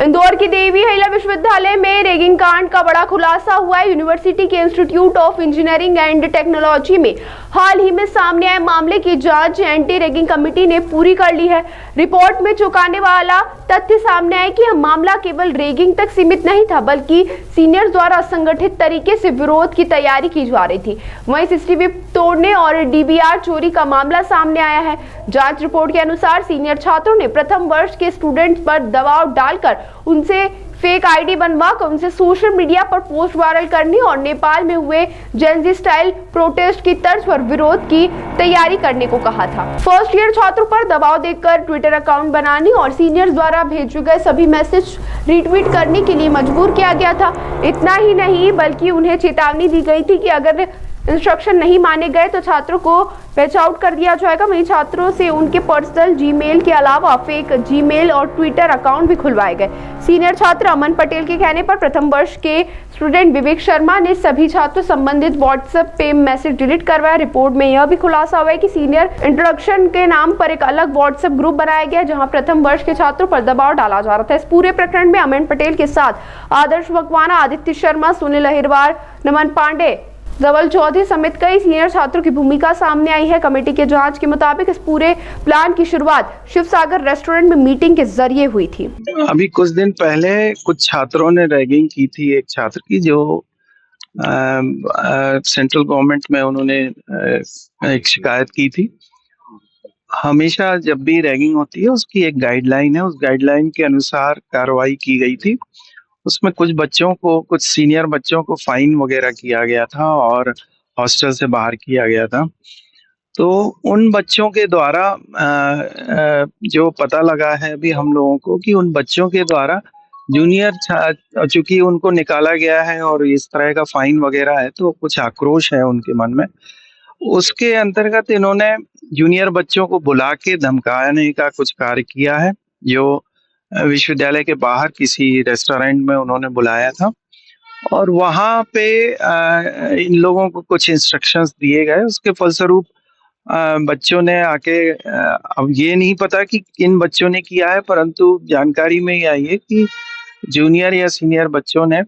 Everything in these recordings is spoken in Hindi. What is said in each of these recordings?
इंदौर की देवी अहिल्या विश्वविद्यालय में रैगिंग कांड का बड़ा खुलासा हुआ है। यूनिवर्सिटी के institute of engineering and technology में हाल ही में सामने आए मामले की जांच एंटी रैगिंग कमेटी ने पूरी कर ली है। रिपोर्ट में चौंकाने वाला तथ्य सामने आया कि यह मामला केवल रैगिंग तक सीमित नहीं था, बल्कि सीनियर्स द्वारा संगठित तरीके से विरोध की तैयारी की जा रही थी। वहीं सीसीटीवी तोड़ने और डीवीआर चोरी का मामला सामने आया है। जांच रिपोर्ट के अनुसार सीनियर छात्रों ने प्रथम वर्ष के स्टूडेंट्स पर दबाव डालकर उनसे फेक आईडी बनवाकर उनसे सोशल मीडिया पर पोस्ट वायरल करने और नेपाल में हुए जेनजी स्टाइल प्रोटेस्ट की तर्ज पर विरोध की तैयारी करने को कहा था। फर्स्ट ईयर छात्रों पर दबाव देकर ट्विटर अकाउंट बनाने और सीनियर्स द्वारा भेजे गए सभी मैसेज रीट्वीट करने के लिए मजबूर किया गया था। इतना ही नहीं, बल्कि उन्हें चेतावनी दी गई थी कि अगर इंस्ट्रक्शन नहीं माने गए तो छात्रों को पैच आउट कर दिया जाएगा। वहीं छात्रों से उनके पर्सनल जीमेल के अलावा फेक जीमेल और ट्विटर अकाउंट भी खुलवाए गए। सीनियर छात्र अमन पटेल के कहने पर प्रथम वर्ष के स्टूडेंट विवेक शर्मा ने सभी छात्रों संबंधित व्हाट्सएप पे मैसेज डिलीट करवाया। रिपोर्ट में यह भी खुलासा हुआ है कि सीनियर इंट्रोडक्शन के नाम पर एक अलग व्हाट्सएप ग्रुप बनाया गया, जहां प्रथम वर्ष के छात्रों पर दबाव डाला जा रहा था। इस पूरे प्रकरण में अमन पटेल के साथ आदर्श मकवाना, आदित्य शर्मा, सुनील अहिरवार, नमन पांडे, धवल चौधरी समेत कई सीनियर छात्रों की भूमिका सामने आई है। कमेटी के जांच के मुताबिक इस पूरे प्लान की शुरुआत शिवसागर रेस्टोरेंट में मीटिंग के जरिए हुई थी। अभी कुछ दिन पहले कुछ छात्रों ने रैगिंग की थी एक छात्र की, जो सेंट्रल गवर्नमेंट में उन्होंने एक शिकायत की थी। हमेशा जब भी रैगिंग होती है उसकी एक गाइडलाइन है, उस गाइडलाइन के अनुसार कार्रवाई की गई थी। उसमें कुछ बच्चों को, कुछ सीनियर बच्चों को फाइन वगैरह किया गया था और हॉस्टल से बाहर किया गया था। तो उन बच्चों के द्वारा जो पता लगा है अभी हम लोगों को कि उन बच्चों के द्वारा जूनियर, चूंकि उनको निकाला गया है और इस तरह का फाइन वगैरह है, तो कुछ आक्रोश है उनके मन में। उसके अंतर्गत इन्होंने जूनियर बच्चों को बुला के धमकाने का कुछ कार्य किया है, जो विश्वविद्यालय के बाहर किसी रेस्टोरेंट में उन्होंने बुलाया था और वहां पे इन लोगों को कुछ इंस्ट्रक्शंस दिए गए। उसके फलस्वरूप बच्चों ने आके, अब ये नहीं पता कि किन बच्चों ने किया है, परंतु जानकारी में ये आई है कि जूनियर या सीनियर बच्चों ने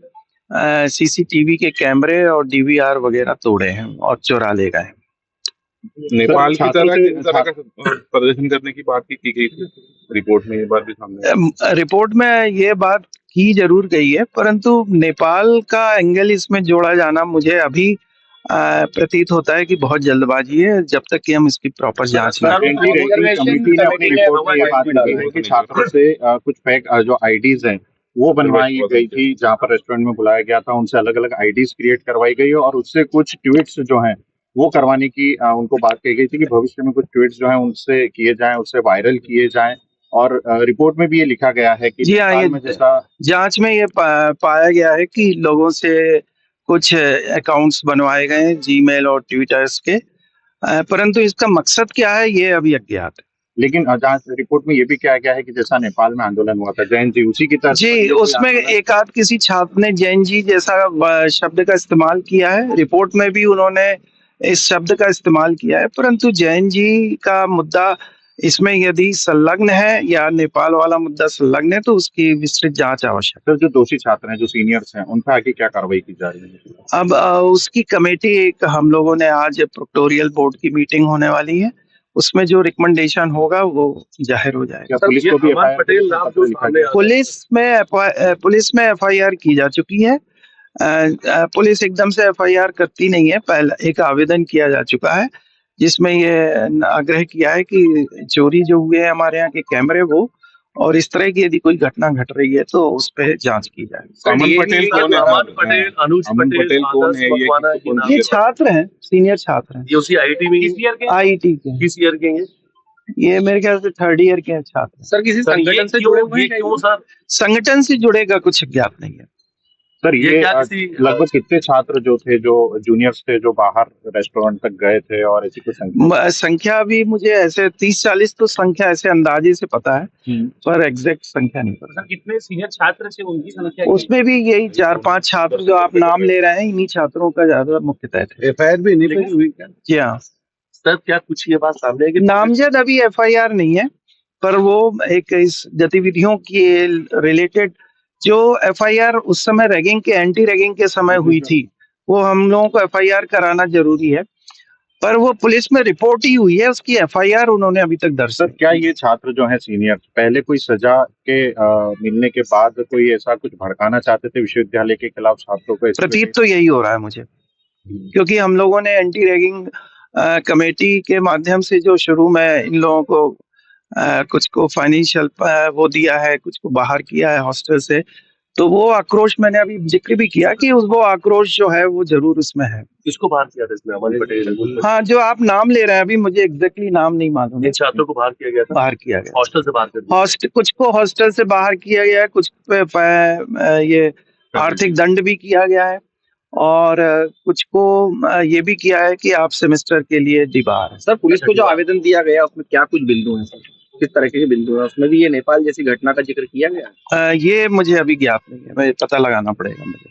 सीसीटीवी के कैमरे और डीवीआर वगैरह तोड़े हैं और चुरा ले गए। नेपाल की तरह का प्रदर्शन करने की बात की गई थी रिपोर्ट में, ये बात भी सामने रिपोर्ट में ये बात की जरूर गई है, परंतु नेपाल का एंगल इसमें जोड़ा जाना मुझे अभी प्रतीत होता है कि बहुत जल्दबाजी है, जब तक कि हम इसकी प्रॉपर जांच ना करें। कमेटी ने अपनी रिपोर्ट में ये बात कही है कि छात्रों से कुछ फेक जो आईडीज हैं वो बनवाई गई थी, जहां पर रेस्टोरेंट में बुलाया गया था, उनसे अलग अलग आईडीज क्रिएट करवाई गई और उससे कुछ ट्वीट्स जो हैं वो करवाने की उनको बात कही गई थी कि भविष्य में कुछ ट्वीट्स जो हैं उनसे किए जाएं, उससे वायरल किए जाएं। और रिपोर्ट में भी ये लिखा गया है कि जी हाँ, ये जांच में ये पाया गया है कि लोगों से कुछ अकाउंट्स बनवाए गए जीमेल और ट्विटर्स के, परंतु इसका मकसद क्या है ये अभी अज्ञात है। लेकिन जांच रिपोर्ट में ये भी कहा गया है कि जैसा नेपाल में आंदोलन हुआ था जैन जी, उसी की तरह जी, उसमें एक आध किसी छात्र ने जैन जी जैसा शब्द का इस्तेमाल किया है। रिपोर्ट में भी उन्होंने इस शब्द का इस्तेमाल किया है, परंतु जैन जी का मुद्दा इसमें यदि संलग्न है या नेपाल वाला मुद्दा संलग्न है तो उसकी विस्तृत जांच आवश्यक है। जो दोषी छात्र हैं, जो सीनियर्स हैं, उन पर आगे क्या कार्रवाई की जा रही है? अब उसकी कमेटी, एक हम लोगों ने आज प्रोक्टोरियल बोर्ड की मीटिंग होने वाली है, उसमें जो रिकमेंडेशन होगा वो जाहिर हो जाएगा। पुलिस को भी पुलिस में एफआईआर की जा चुकी है। पुलिस एकदम से एफआईआर करती नहीं है, पहला एक आवेदन किया जा चुका है जिसमें ये आग्रह किया है कि चोरी जो हुए हैं हमारे यहाँ के कैमरे वो, और इस तरह की यदि कोई घटना घट रही है तो उस पर जांच की जाए। अमन पटेल कौन है? अनुज पटेल कौन है? ये छात्र हैं, सीनियर छात्र हैं। ये उसी आईटी में, आईटी के किस ईयर के हैं? ये मेरे ख्याल से थर्ड ईयर के छात्र। सर किसी संगठन से जुड़े हुए हैं? सर संगठन से जुड़ेगा कुछ ज्ञात नहीं है। सर ये लगभग कितने छात्र जो थे, जो जूनियर्स थे, जो बाहर रेस्टोरेंट तक गए थे, और ऐसी कुछ संख्या भी मुझे ऐसे 30-40 तो संख्या ऐसे अंदाजे से पता है, पर एग्जैक्ट संख्या नहीं पता। कितने सीनियर छात्र थे उनकी संख्या? उसमें भी यही 4-5 छात्र जो आप नाम ले रहे हैं, इन्हीं छात्रों का ज्यादा मुख्यतः थे। एफआईआर भी नहीं हुई क्या? जी हाँ सर, क्या कुछ ये बात सामने है कि नामजद अभी एफआईआर नहीं है, पर वो एक इस गतिविधियों के रिलेटेड जो एफआईआर उस समय रैगिंग के एंटी रैगिंग के समय हुई थी, वो हम लोगों को एफआईआर कराना जरूरी है, पर वो पुलिस में रिपोर्ट ही हुई है, उसकी एफआईआर उन्होंने अभी तक दर्ज सर क्या ये छात्र जो है सीनियर पहले कोई सजा के मिलने के बाद कोई ऐसा कुछ भड़काना चाहते थे विश्वविद्यालय के खिलाफ छात्रों को? प्रतीत तो यही हो रहा है मुझे, क्योंकि हम लोगों ने एंटी रैगिंग कमेटी के माध्यम से जो शुरू में इन लोगों को कुछ को फाइनेंशियल वो दिया है, कुछ को बाहर किया है हॉस्टल से, तो वो आक्रोश मैंने अभी जिक्र भी किया कि वो आक्रोश जो है वो जरूर उसमें है। किसको बाहर किया था इसमें? अमन पटेल? हाँ, जो आप नाम ले रहे हैं, अभी मुझे एग्जैक्टली नाम नहीं मालूम है। इन छात्रों को बाहर किया गया था? बाहर किया गया, हॉस्टल से बाहर कर दिया? कुछ को हॉस्टल से बाहर किया गया है, कुछ पे ये आर्थिक दंड भी किया गया है, और कुछ को ये भी किया है कि आप सेमेस्टर के लिए डिबार है। सर पुलिस को जो आवेदन दिया गया उसमें क्या कुछ बिंदु हैं सर? किस तरह के बिंदु हैं उसमें? भी ये नेपाल जैसी घटना का जिक्र किया गया? ये मुझे अभी ज्ञात नहीं है, मैं पता लगाना पड़ेगा मुझे।